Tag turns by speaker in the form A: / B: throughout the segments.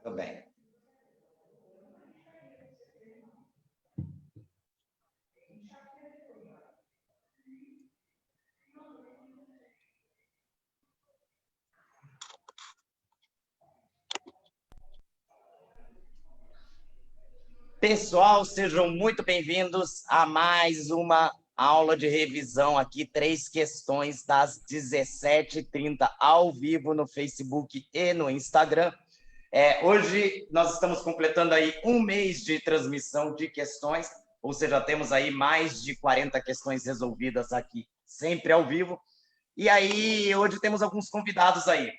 A: Tudo bem. Pessoal, sejam muito bem-vindos a mais uma aula de revisão aqui, 3 questões das 17h30 ao vivo no Facebook e no Instagram. Hoje nós estamos completando aí um mês de transmissão de questões, ou seja, temos aí mais de 40 questões resolvidas aqui, sempre ao vivo. E aí, hoje temos alguns convidados aí.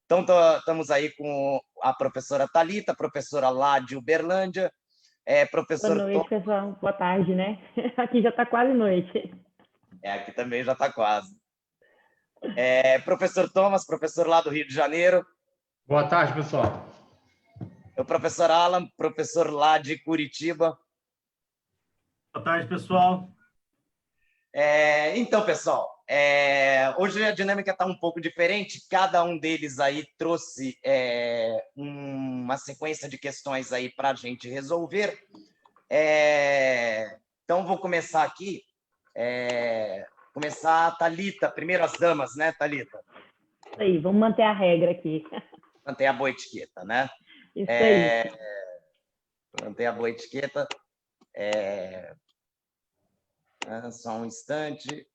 A: Então, estamos aí com a professora Thalita, professora lá de Uberlândia, professor
B: Boa noite, pessoal. Boa tarde, né? Aqui já está quase noite.
A: Aqui também já está quase. Professor Thomas, professor lá do Rio de Janeiro.
C: Boa tarde, pessoal.
A: O professor Alan, professor lá de Curitiba.
D: Boa tarde, pessoal.
A: Então, pessoal, hoje a dinâmica está um pouco diferente. Cada um deles aí trouxe uma sequência de questões aí para a gente resolver. Então, vou começar aqui. Começar a Thalita, primeiro as damas, né, Thalita?
B: Isso aí, vamos manter a regra aqui.
A: Manter a boa etiqueta, né?
B: Isso aí.
A: Manter a boa etiqueta. Só um instante.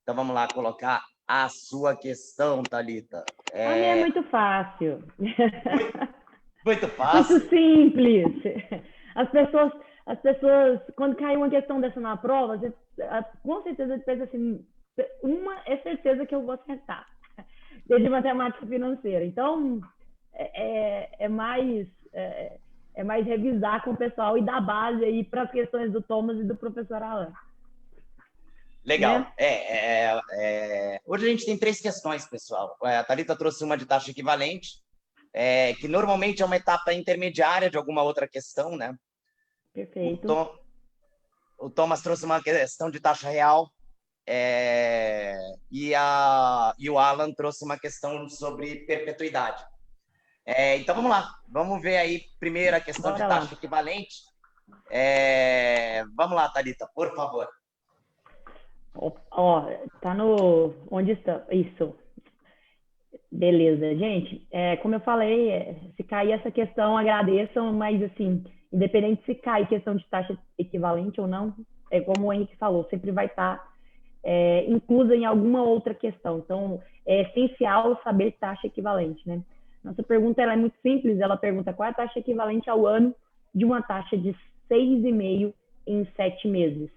A: Então, vamos lá colocar a sua questão, Thalita.
B: A minha é muito fácil.
A: Muito fácil.
B: Muito simples. As pessoas, quando cai uma questão dessa na prova, com certeza pensa assim, uma é certeza que eu vou acertar. De matemática financeira. Então, é mais revisar com o pessoal e dar base aí para as questões do Thomas e do professor Alan.
A: Legal.
B: Né?
A: Hoje a gente tem 3 questões, pessoal. A Thalita trouxe uma de taxa equivalente, que normalmente é uma etapa intermediária de alguma outra questão, né?
B: Perfeito.
A: O Thomas trouxe uma questão de taxa real, e o Alan trouxe uma questão sobre perpetuidade. Então, vamos lá. Vamos ver aí primeiro a questão de taxa equivalente. Vamos lá, Thalita, por favor.
B: Tá no... Onde está? Isso. Beleza, gente. Como eu falei, se cair essa questão, agradeçam, mas, assim, independente se cair questão de taxa equivalente ou não, como o Henrique falou, sempre vai estar inclusa em alguma outra questão. Então, é essencial saber taxa equivalente, né? Nossa pergunta ela é muito simples, ela pergunta qual é a taxa equivalente ao ano de uma taxa de 6,5 em 7 meses.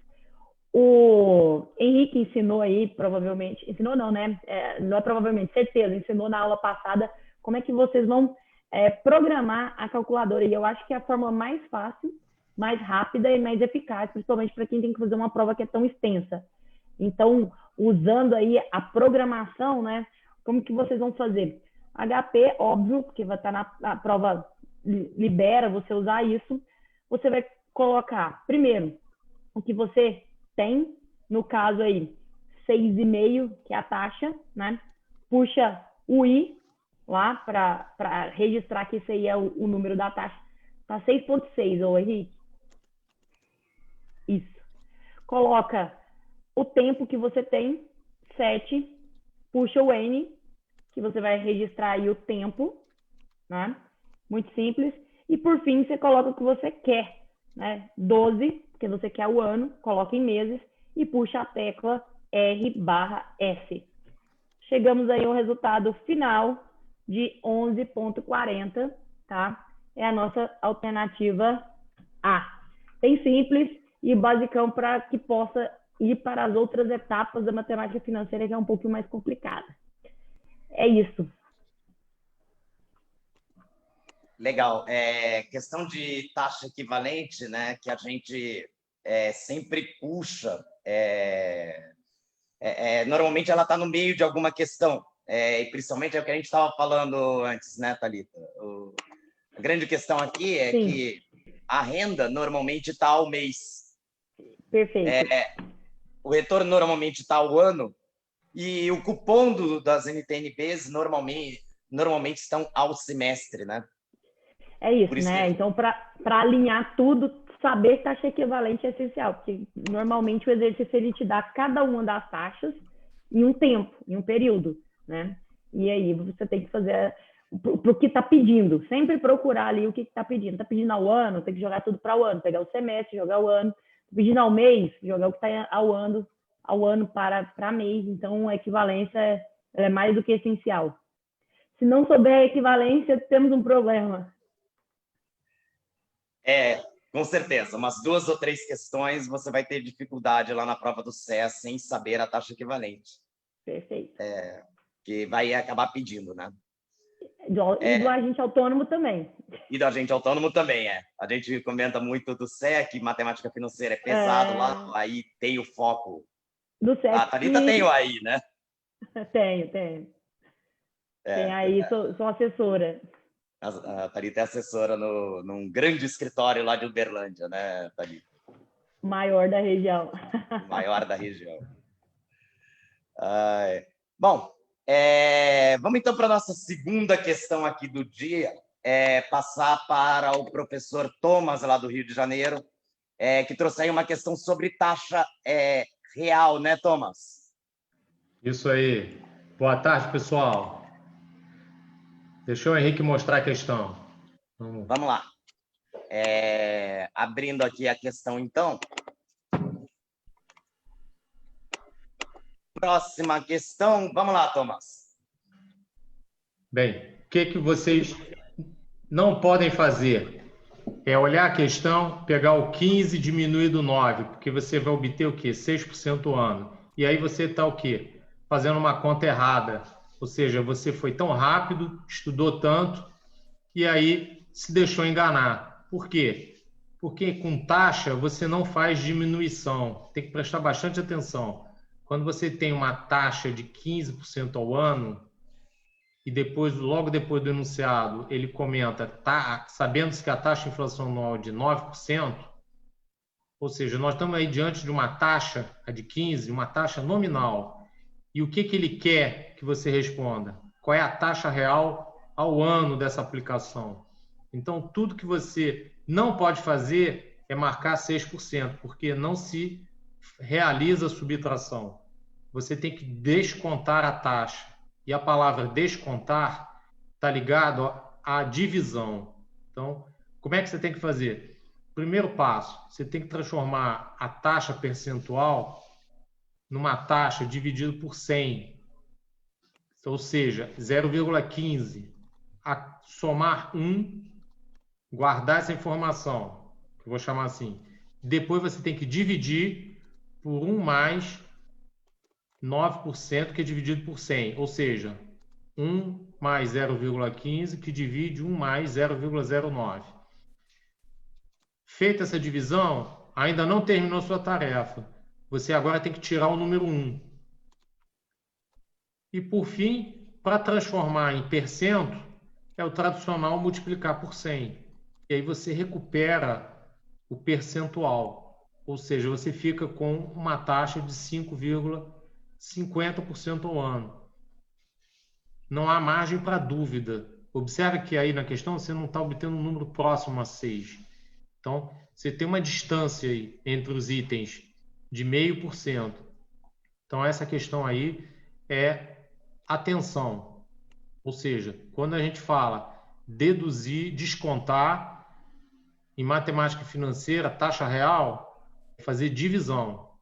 B: O Henrique ensinou aí, provavelmente, ensinou não, né? Não é provavelmente, certeza, ensinou na aula passada como é que vocês vão programar a calculadora. E eu acho que é a forma mais fácil, mais rápida e mais eficaz, principalmente para quem tem que fazer uma prova que é tão extensa. Então, usando aí a programação, né? Como que vocês vão fazer? HP, óbvio, porque vai estar na prova, libera você usar isso. Você vai colocar, primeiro, o que você tem, no caso aí, 6,5, que é a taxa, né? Puxa o I lá para registrar que esse aí é o número da taxa. Tá 6,6, ô Henrique. Isso. Coloca o tempo que você tem, 7, puxa o N, que você vai registrar aí o tempo, né? Muito simples. E por fim, você coloca o que você quer, né? 12, porque você quer o ano, coloca em meses e puxa a tecla R/S. Chegamos aí ao resultado final de 11,40, tá? É a nossa alternativa A. Bem simples e basicão para que possa ir para as outras etapas da matemática financeira, que é um pouquinho mais complicada. É isso.
A: Legal. Questão de taxa equivalente, né, que a gente sempre puxa, normalmente ela está no meio de alguma questão, e principalmente é o que a gente estava falando antes, né, Thalita? A grande questão aqui é
B: Sim.
A: que a renda normalmente está ao mês.
B: Perfeito.
A: O retorno normalmente está ao ano, E o cupom das NTNBs normalmente estão ao semestre, né?
B: É isso,
A: Por isso
B: né?
A: que...
B: Então, para alinhar tudo, saber taxa equivalente é essencial, porque normalmente o exercício ele te dá cada uma das taxas em um tempo, em um período, né? E aí você tem que fazer para o que está pedindo, sempre procurar ali o que está pedindo. Está pedindo ao ano, tem que jogar tudo para o ano, pegar o semestre, jogar o ano. Está pedindo ao mês, jogar o que está ao ano para mês. Então, a equivalência é mais do que essencial. Se não souber a equivalência, temos um problema.
A: Com certeza. Umas 2 ou 3 questões você vai ter dificuldade lá na prova do SES sem saber a taxa equivalente.
B: Perfeito.
A: Que vai acabar pedindo, né?
B: E do agente autônomo também.
A: E do agente autônomo também, A gente comenta muito do SEC, matemática financeira é pesado lá, aí tem o foco.
B: Do SEC.
A: A Thalita tem o AI, né?
B: Tenho. Tem aí, sou assessora.
A: A Thalita é assessora num grande escritório lá de Uberlândia, né, Thalita?
B: Maior da região.
A: Maior da região. Bom, vamos então para a nossa segunda questão aqui do dia, passar para o professor Thomas, lá do Rio de Janeiro, que trouxe aí uma questão sobre taxa real, né, Thomas?
C: Isso aí. Boa tarde, pessoal. Deixa o Henrique mostrar a questão.
A: Vamos lá. Abrindo aqui a questão, então. Próxima questão. Vamos lá, Thomas.
C: Bem, o que vocês não podem fazer? É olhar a questão, pegar o 15 e diminuir do 9, porque você vai obter o quê? 6% ao ano. E aí você está o quê? Fazendo uma conta errada. Ou seja, você foi tão rápido, estudou tanto, e aí se deixou enganar. Por quê? Porque com taxa você não faz diminuição. Tem que prestar bastante atenção. Quando você tem uma taxa de 15% ao ano, e depois, logo depois do enunciado, ele comenta, sabendo-se que a taxa de inflação anual é de 9%, ou seja, nós estamos aí diante de uma taxa, a de 15%, uma taxa nominal. E o que ele quer que você responda? Qual é a taxa real ao ano dessa aplicação? Então, tudo que você não pode fazer é marcar 6%, porque não se realiza a subtração. Você tem que descontar a taxa. E a palavra descontar está ligado à divisão. Então, como é que você tem que fazer? Primeiro passo, você tem que transformar a taxa percentual numa taxa dividida por 100. Ou seja, 0,15. Somar 1, guardar essa informação, que eu vou chamar assim. Depois você tem que dividir por 1 mais 9%, que é dividido por 100. Ou seja, 1 mais 0,15, que divide 1 mais 0,09. Feita essa divisão, ainda não terminou sua tarefa. Você agora tem que tirar o número 1. E, por fim, para transformar em percento, é o tradicional multiplicar por 100. E aí você recupera o percentual. Ou seja, você fica com uma taxa de 5,50% ao ano. Não há margem para dúvida. Observe que aí na questão você não está obtendo um número próximo a 6. Então, você tem uma distância aí entre os itens de 0,5%. Então, essa questão aí é atenção. Ou seja, quando a gente fala deduzir, descontar, em matemática financeira, taxa real, é fazer divisão.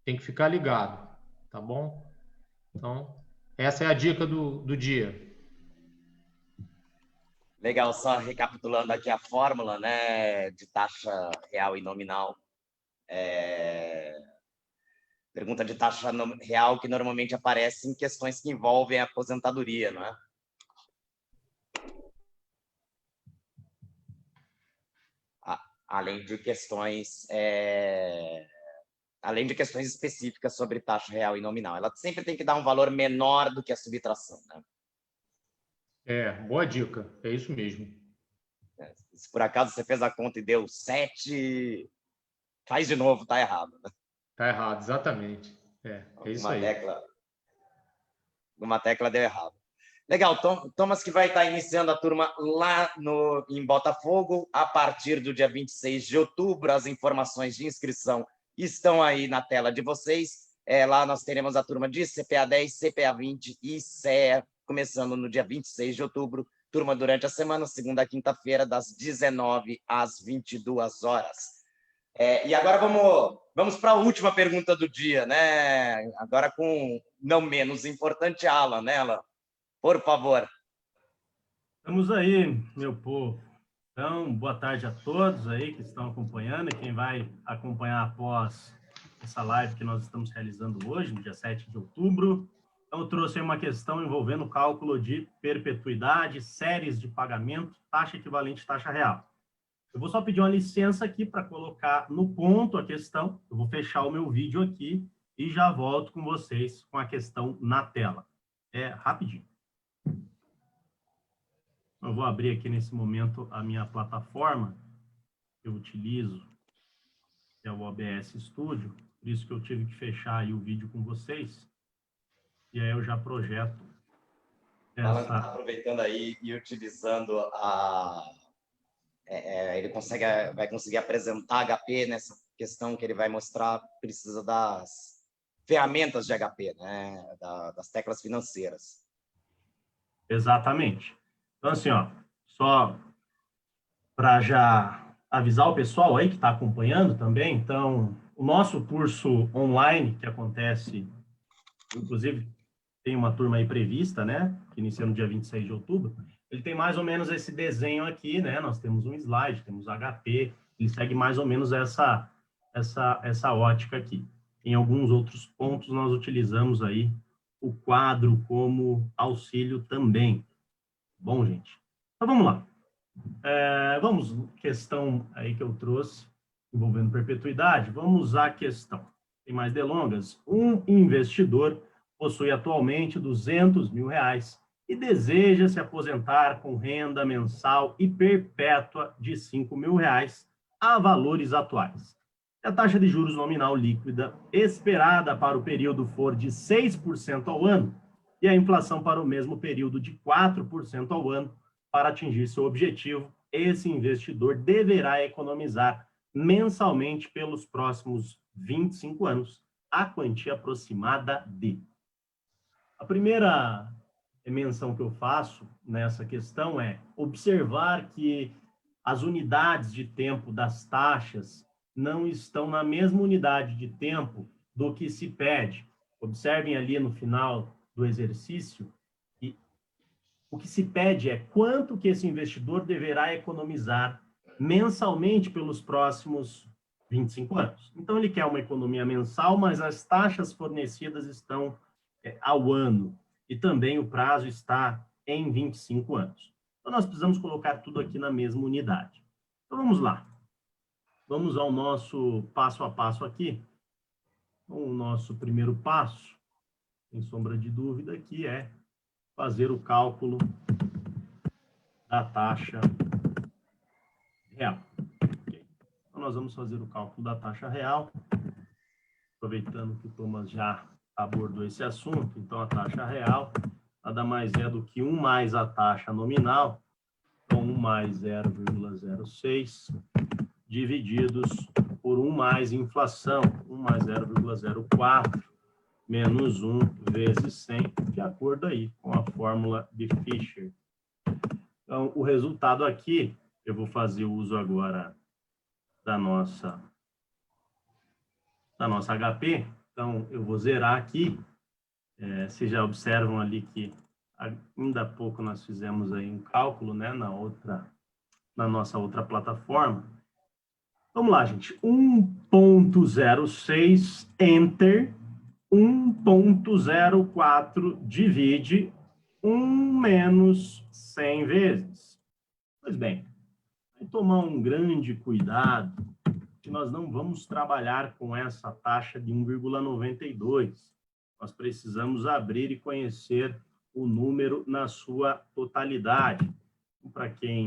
C: Tem que ficar ligado, tá bom? Então, essa é a dica do dia.
A: Legal, só recapitulando aqui a fórmula, né, de taxa real e nominal. Pergunta de taxa real que normalmente aparece em questões que envolvem a aposentadoria, não é? Além de questões específicas sobre taxa real e nominal. Ela sempre tem que dar um valor menor do que a subtração, né?
C: Boa dica. É isso mesmo.
A: Se por acaso você fez a conta e deu 7, faz de novo, tá errado. Né?
C: Tá errado, exatamente. É isso aí.
A: Uma tecla deu errado. Legal, Thomas que vai estar iniciando a turma lá em Botafogo a partir do dia 26 de outubro. As informações de inscrição estão aí na tela de vocês. Lá nós teremos a turma de CPA 10, CPA 20 e CEA, começando no dia 26 de outubro. Turma durante a semana, segunda a quinta-feira, das 19 às 22 horas. E agora vamos para a última pergunta do dia, né? Agora com não menos importante, Alan, né, Alan? Por favor.
D: Estamos aí, meu povo. Então, boa tarde a todos aí que estão acompanhando e quem vai acompanhar após essa live que nós estamos realizando hoje, no dia 7 de outubro. Então, eu trouxe aí uma questão envolvendo cálculo de perpetuidade, séries de pagamento, taxa equivalente e taxa real. Eu vou só pedir uma licença aqui para colocar no ponto a questão. Eu vou fechar o meu vídeo aqui e já volto com vocês com a questão na tela. Rapidinho. Eu vou abrir aqui nesse momento a minha plataforma que eu utilizo, que é o OBS Studio. Por isso que eu tive que fechar aí o vídeo com vocês. E aí eu já projeto essa...
A: Alan está aproveitando aí e utilizando ele vai conseguir apresentar HP nessa questão que ele vai mostrar, precisa das ferramentas de HP, né? Das teclas financeiras.
D: Exatamente. Então, assim, só para já avisar o pessoal aí que está acompanhando também, então, o nosso curso online, que acontece, inclusive, tem uma turma aí prevista, né, que inicia no dia 26 de outubro, ele tem mais ou menos esse desenho aqui, né, nós temos um slide, temos HP, ele segue mais ou menos essa ótica aqui. Em alguns outros pontos, nós utilizamos aí o quadro como auxílio também. Bom, gente? Então, vamos lá. Questão aí que eu trouxe, envolvendo perpetuidade. Vamos usar a questão. Tem mais delongas? Um investidor possui atualmente R$200 mil e deseja se aposentar com renda mensal e perpétua de R$5 mil a valores atuais. Se a taxa de juros nominal líquida esperada para o período for de 6% ao ano e a inflação para o mesmo período de 4% ao ano, para atingir seu objetivo, esse investidor deverá economizar mensalmente pelos próximos 25 anos a quantia aproximada de... A primeira menção que eu faço nessa questão é observar que as unidades de tempo das taxas não estão na mesma unidade de tempo do que se pede. Observem ali no final do exercício, e o que se pede é quanto que esse investidor deverá economizar mensalmente pelos próximos 25 anos. Então, ele quer uma economia mensal, mas as taxas fornecidas estão ao ano, e também o prazo está em 25 anos. Então, nós precisamos colocar tudo aqui na mesma unidade. Então, vamos lá. Vamos ao nosso passo a passo aqui. O nosso primeiro passo, sem sombra de dúvida, aqui é fazer o cálculo da taxa real. Okay. Então, nós vamos fazer o cálculo da taxa real, aproveitando que o Thomas já abordou esse assunto. Então, a taxa real nada mais é do que 1 mais a taxa nominal, então 1 mais 0,06, divididos por 1 mais inflação, 1 mais 0,04, menos 1 vezes 100, de acordo aí com a fórmula de Fisher. Então, o resultado aqui, eu vou fazer uso agora da nossa HP. Então, eu vou zerar aqui. Vocês já observam ali que ainda há pouco nós fizemos aí um cálculo, né, na nossa outra plataforma. Vamos lá, gente. 1.06, enter. 1.04 divide 1 menos 100 vezes. Pois bem, vai tomar um grande cuidado que nós não vamos trabalhar com essa taxa de 1,92. Nós precisamos abrir e conhecer o número na sua totalidade. Para quem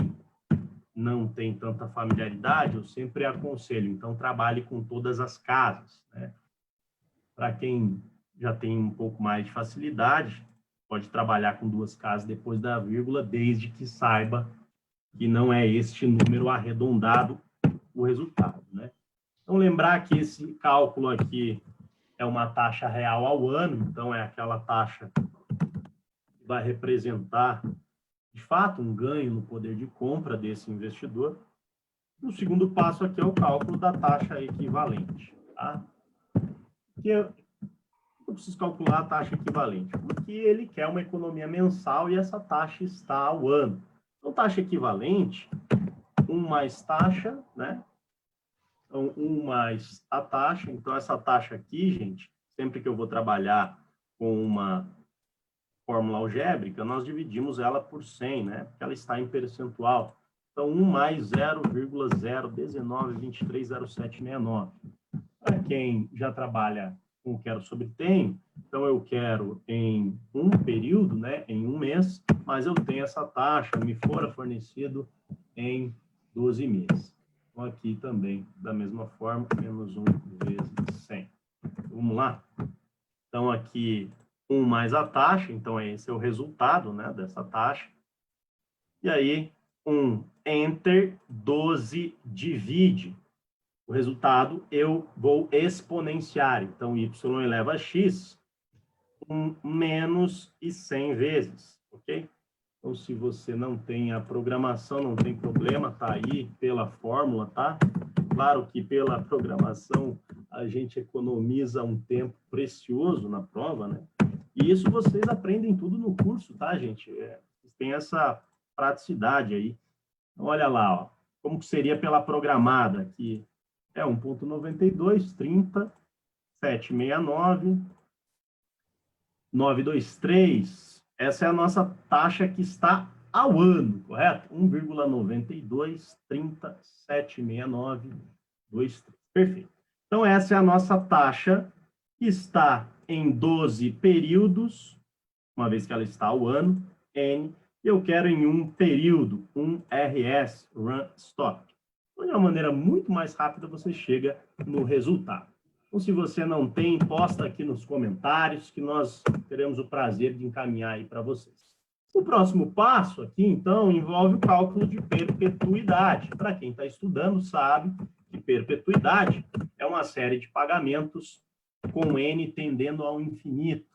D: não tem tanta familiaridade, eu sempre aconselho, então trabalhe com todas as casas, né? Para quem já tem um pouco mais de facilidade, pode trabalhar com 2 casas depois da vírgula, desde que saiba que não é este número arredondado o resultado, né? Então, lembrar que esse cálculo aqui é uma taxa real ao ano, então é aquela taxa que vai representar, de fato, um ganho no poder de compra desse investidor. O segundo passo aqui é o cálculo da taxa equivalente, tá? Eu preciso calcular a taxa equivalente, porque ele quer uma economia mensal e essa taxa está ao ano. Então, taxa equivalente, 1 mais taxa, né? Então, 1 mais a taxa. Então, essa taxa aqui, gente, sempre que eu vou trabalhar com uma fórmula algébrica, nós dividimos ela por 100, né? Porque ela está em percentual. Então, 1 mais 0,019230769. Para quem já trabalha com quero sobre tenho, então eu quero em um período, né, em um mês, mas eu tenho essa taxa, me fora fornecido em 12 meses. Então, aqui também, da mesma forma, menos 1 vezes 100. Vamos lá? Então, aqui, 1 mais a taxa, então esse é o resultado, né, dessa taxa. E aí, 1, enter, 12, divide. O resultado eu vou exponenciar. Então, y eleva a x, 1 menos e 100 vezes, ok? Então, se você não tem a programação, não tem problema, tá aí pela fórmula, tá? Claro que pela programação a gente economiza um tempo precioso na prova, né? E isso vocês aprendem tudo no curso, tá, gente? Tem essa praticidade aí. Então, olha lá, ó, como que seria pela programada aqui. É 1,92, 30, 769, 923. Essa é a nossa taxa que está ao ano, correto? 1,92, 30, 769, 23. Perfeito. Então, essa é a nossa taxa que está em 12 períodos, uma vez que ela está ao ano, N, e eu quero em um período, um RS, Run Stop. De uma maneira muito mais rápida, você chega no resultado. Então, se você não tem, posta aqui nos comentários, que nós teremos o prazer de encaminhar aí para vocês. O próximo passo aqui, então, envolve o cálculo de perpetuidade. Para quem está estudando, sabe que perpetuidade é uma série de pagamentos com N tendendo ao infinito.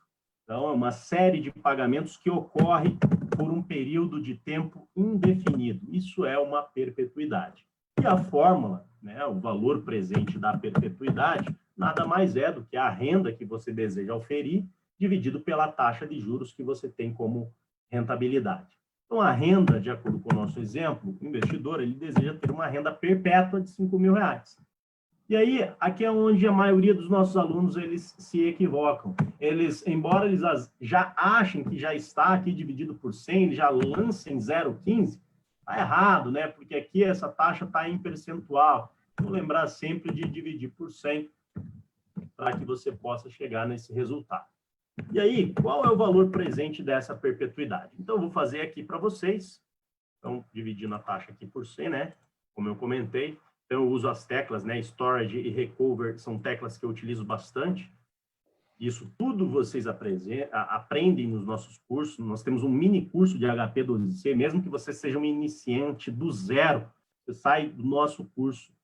D: Então, é uma série de pagamentos que ocorre por um período de tempo indefinido. Isso é uma perpetuidade. E a fórmula, né, o valor presente da perpetuidade, nada mais é do que a renda que você deseja oferir, dividido pela taxa de juros que você tem como rentabilidade. Então, a renda, de acordo com o nosso exemplo, o investidor ele deseja ter uma renda perpétua de R$5.000. E aí, aqui é onde a maioria dos nossos alunos eles se equivocam. Eles, embora eles já achem que já está aqui dividido por 100, eles já lancem 0,15, está errado, né? Porque aqui essa taxa está em percentual. Vou lembrar sempre de dividir por 100 para que você possa chegar nesse resultado. E aí, qual é o valor presente dessa perpetuidade? Então, eu vou fazer aqui para vocês. Então, dividindo a taxa aqui por 100, né? Como eu comentei. Então, eu uso as teclas, né? Storage e Recover são teclas que eu utilizo bastante. Isso tudo vocês aprendem nos nossos cursos. Nós temos um mini curso de HP12C, mesmo que você seja um iniciante do zero, você sai do nosso curso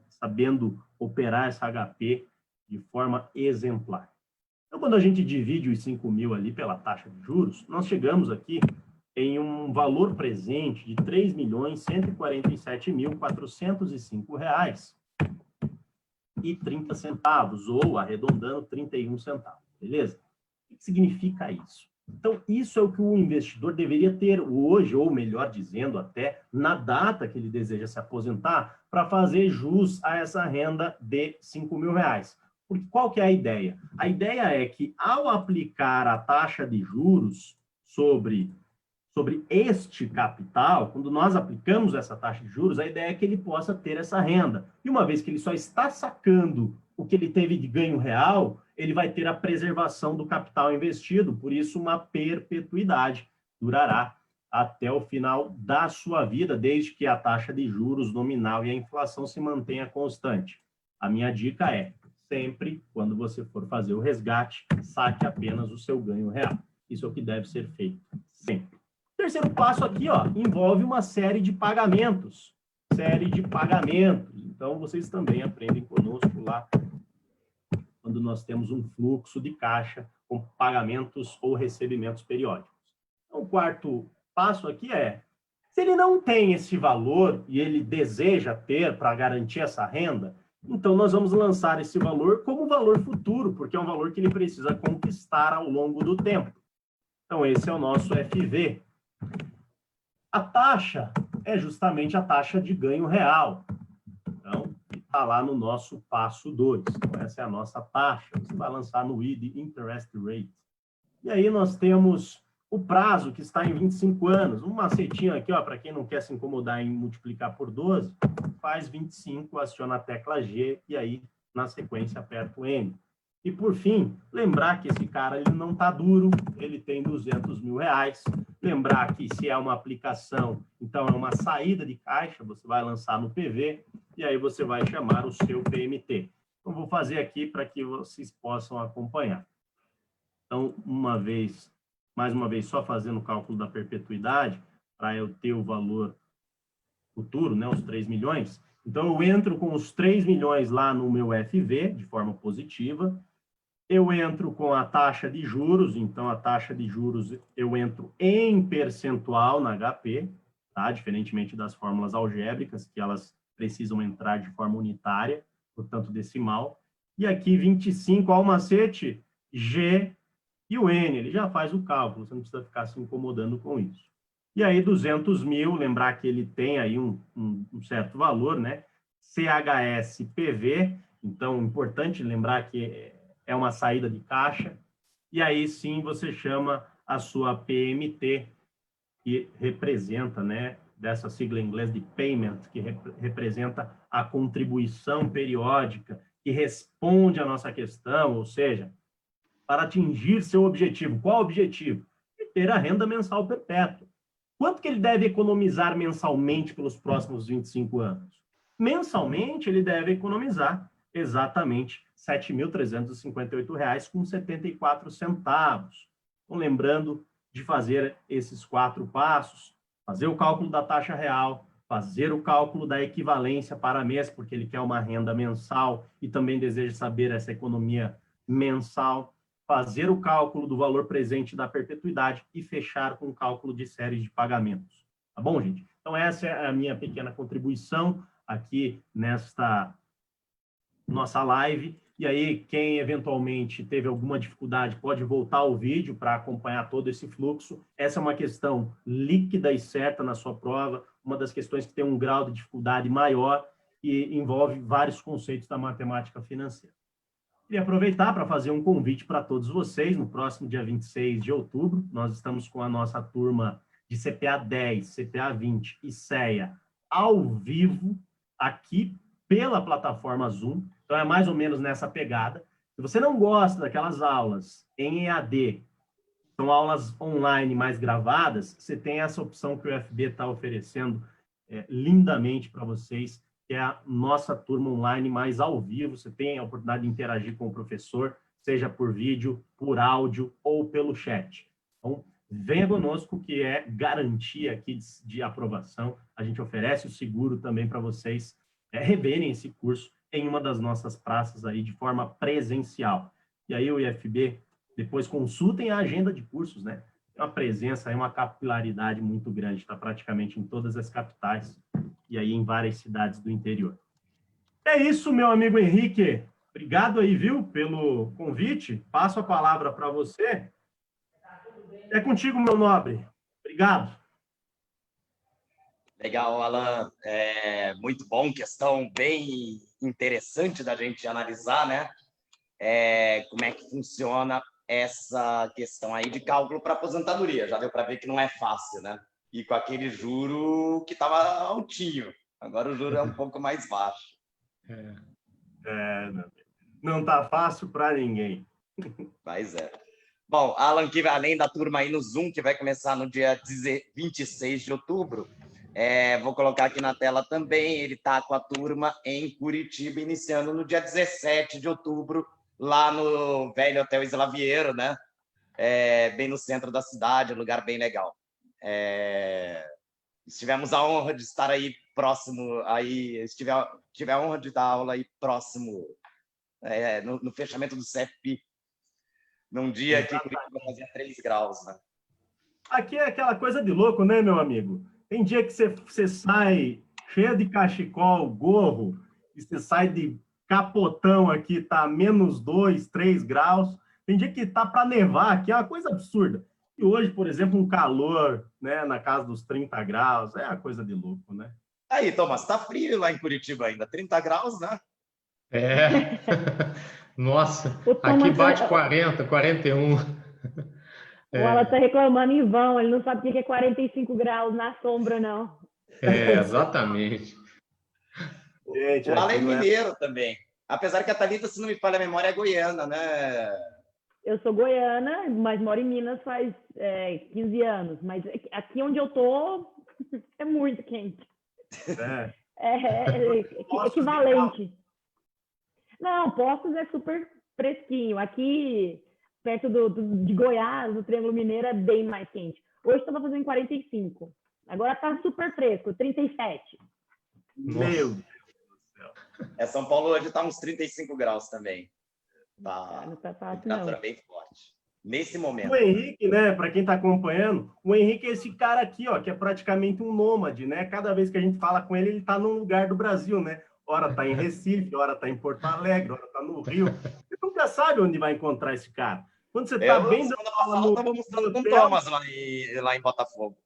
D: sabendo operar essa HP de forma exemplar. Então, quando a gente divide os 5.000 ali pela taxa de juros, nós chegamos aqui em um valor presente de R$3.147.405,30, ou, arredondando, 31 centavos, beleza? O que significa isso? Então, isso é o que o investidor deveria ter hoje, ou melhor dizendo, até na data que ele deseja se aposentar, para fazer jus a essa renda de R$5.000. Porque qual que é a ideia? A ideia é que, ao aplicar a taxa de juros sobre este capital, quando nós aplicamos essa taxa de juros, a ideia é que ele possa ter essa renda. E uma vez que ele só está sacando o que ele teve de ganho real, ele vai ter a preservação do capital investido, por isso uma perpetuidade durará até o final da sua vida, desde que a taxa de juros nominal e a inflação se mantenha constante. A minha dica é, sempre, quando você for fazer o resgate, saque apenas o seu ganho real. Isso é o que deve ser feito sempre. O terceiro passo aqui, ó, envolve uma série de pagamentos. Então, vocês também aprendem conosco lá quando nós temos um fluxo de caixa com pagamentos ou recebimentos periódicos. Então, o quarto passo aqui é, se ele não tem esse valor e ele deseja ter para garantir essa renda, então nós vamos lançar esse valor como valor futuro, porque é um valor que ele precisa conquistar ao longo do tempo. Então, esse é o nosso FV. A taxa é justamente a taxa de ganho real. Então, está lá no nosso passo 2. Então, essa é a nossa taxa. Você vai lançar no ID Interest Rate. E aí nós temos o prazo, que está em 25 anos. Um macetinho aqui, para quem não quer se incomodar em multiplicar por 12, faz 25, aciona a tecla G e aí, na sequência, aperta o N. E, por fim, lembrar que esse cara ele não está duro, ele tem 200 mil reais. Lembrar que se é uma aplicação, então é uma saída de caixa, você vai lançar no PV e aí você vai chamar o seu PMT. Então, vou fazer aqui para que vocês possam acompanhar. Então, mais uma vez, só fazendo o cálculo da perpetuidade, para eu ter o valor futuro, né, os 3 milhões. Então, eu entro com os 3 milhões lá no meu FV, de forma positiva. Eu entro com a taxa de juros, então a taxa de juros eu entro em percentual na HP, tá? Diferentemente das fórmulas algébricas, que elas precisam entrar de forma unitária, portanto decimal. E aqui 25 ao macete, G e o N, ele já faz o cálculo, você não precisa ficar se incomodando com isso. E aí 200 mil, lembrar que ele tem aí um certo valor, né? CHS PV, então importante lembrar que é uma saída de caixa, e aí sim você chama a sua PMT, que representa, né, dessa sigla em inglês de payment, que representa a contribuição periódica, que responde à nossa questão, ou seja, para atingir seu objetivo. Qual o objetivo? De ter a renda mensal perpétua. Quanto que ele deve economizar mensalmente pelos próximos 25 anos? Mensalmente, ele deve economizar exatamente R$ 7.358,74. Então, lembrando de fazer esses 4 passos, fazer o cálculo da taxa real, fazer o cálculo da equivalência para mês, porque ele quer uma renda mensal e também deseja saber essa economia mensal, fazer o cálculo do valor presente da perpetuidade e fechar com o cálculo de séries de pagamentos. Tá bom, gente? Então, essa é a minha pequena contribuição aqui nesta nossa live. E aí, quem eventualmente teve alguma dificuldade pode voltar ao vídeo para acompanhar todo esse fluxo. Essa é uma questão líquida e certa na sua prova, uma das questões que tem um grau de dificuldade maior e envolve vários conceitos da matemática financeira. Queria aproveitar para fazer um convite para todos vocês. No próximo dia 26 de outubro, nós estamos com a nossa turma de CPA 10, CPA 20 e CEA ao vivo, aqui pela plataforma Zoom. Então, é mais ou menos nessa pegada. Se você não gosta daquelas aulas em EAD, são aulas online mais gravadas, você tem essa opção que o UFB está oferecendo lindamente para vocês, que é a nossa turma online mais ao vivo. Você tem a oportunidade de interagir com o professor, seja por vídeo, por áudio ou pelo chat. Então, venha conosco, que é garantia aqui de aprovação. A gente oferece o seguro também para vocês reverem esse curso em uma das nossas praças aí de forma presencial. E aí o IFB, depois consultem a agenda de cursos, né? Tem uma presença, uma capilaridade muito grande, está praticamente em todas as capitais e aí em várias cidades do interior. É isso, meu amigo Henrique. Obrigado aí, viu, pelo convite. Passo a palavra para você. É contigo, meu nobre. Obrigado.
A: Legal, Alan. Muito bom, questão bem interessante da gente analisar, né? Como é que funciona essa questão aí de cálculo para aposentadoria. Já deu para ver que não é fácil, né? E com aquele juro que estava altinho. Agora o juro é um pouco mais baixo.
D: Não está fácil para ninguém.
A: Mas Bom, Alan, que além da turma aí no Zoom, que vai começar no dia 26 de outubro, vou colocar aqui na tela também, ele está com a turma em Curitiba, iniciando no dia 17 de outubro, lá no velho Hotel Isla Vieiro, né? bem no centro da cidade, um lugar bem legal. Tivemos a honra de estar aí próximo, tive a honra de dar aula aí próximo, no fechamento do CFP, num dia que Curitiba fazia 3 graus, né?
D: Aqui é aquela coisa de louco, né, meu amigo? Tem dia que você sai cheio de cachecol, gorro, e você sai de capotão aqui, tá menos 2, 3 graus. Tem dia que tá para nevar aqui, é uma coisa absurda. E hoje, por exemplo, um calor, né, na casa dos 30 graus, é uma coisa de louco, né?
A: Aí, Thomas, tá frio lá em Curitiba ainda, 30 graus, né?
C: Nossa,
B: Thomas,
C: aqui bate 40, 41.
B: O Wallace tá reclamando em vão, ele não sabe o que é 45 graus na sombra, não.
C: Exatamente.
A: Gente, o Alan é mineiro também. Apesar que a Thalita, se não me falha a memória, é goiana, né?
B: Eu sou goiana, mas moro em Minas faz 15 anos. Mas aqui onde eu tô é muito quente. É equivalente. Não, Poços é super fresquinho. Aqui, perto de Goiás, o Triângulo Mineiro é bem mais quente. Hoje estava fazendo 45. Agora tá super fresco, 37.
D: Meu Deus do
A: céu. São Paulo hoje tá uns 35 graus também.
B: Não tá fácil,
A: temperatura bem forte. Nesse momento.
D: O Henrique, né, para quem está acompanhando, o Henrique é esse cara aqui, ó, que é praticamente um nômade, né? Cada vez que a gente fala com ele, ele está num lugar do Brasil, né? Ora tá em Recife, ora tá em Porto Alegre, ora tá no Rio. Você nunca sabe onde vai encontrar esse cara. Quando você tá bem...
A: Semana passada eu estava mostrando com o Thomas lá em Botafogo.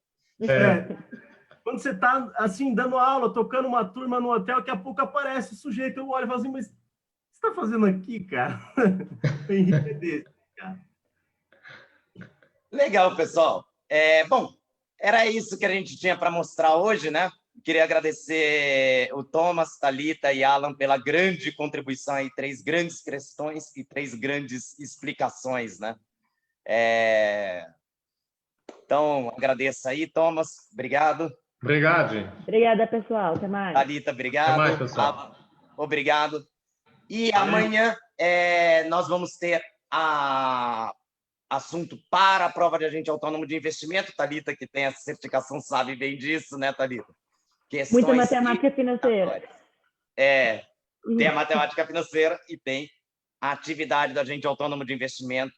D: Quando você tá, assim, dando aula, tocando uma turma no hotel, daqui a pouco aparece o sujeito, eu olho e falo assim, mas o que você tá fazendo aqui, cara? O Henrique é desse, cara.
A: Legal, pessoal. Bom, era isso que a gente tinha para mostrar hoje, né? Queria agradecer o Thomas, Thalita e Alan pela grande contribuição aí, 3 grandes questões e 3 grandes explicações, né? Então, agradeço aí, Thomas. Obrigado.
C: Obrigado, gente.
B: Obrigada, pessoal. Até mais.
A: Thalita, obrigado.
C: Até mais, pessoal.
A: Obrigado. E amanhã nós vamos ter assunto para a prova de agente autônomo de investimento. Thalita, que tem essa certificação, sabe bem disso, né, Thalita?
B: Muita matemática financeira.
A: Tem a matemática financeira e tem a atividade do agente autônomo de investimento.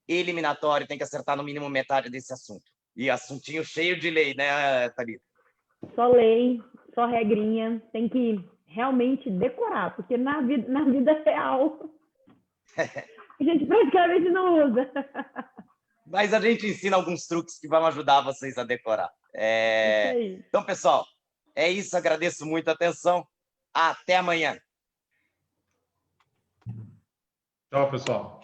A: Eliminatório, tem que acertar no mínimo metade desse assunto. E assuntinho cheio de lei, né, Thalita?
B: Só lei, só regrinha. Tem que realmente decorar, porque na vida real a gente praticamente não usa.
A: Mas a gente ensina alguns truques que vão ajudar vocês a decorar. Então, pessoal, é isso. Agradeço muito a atenção. Até amanhã.
C: Tchau, pessoal.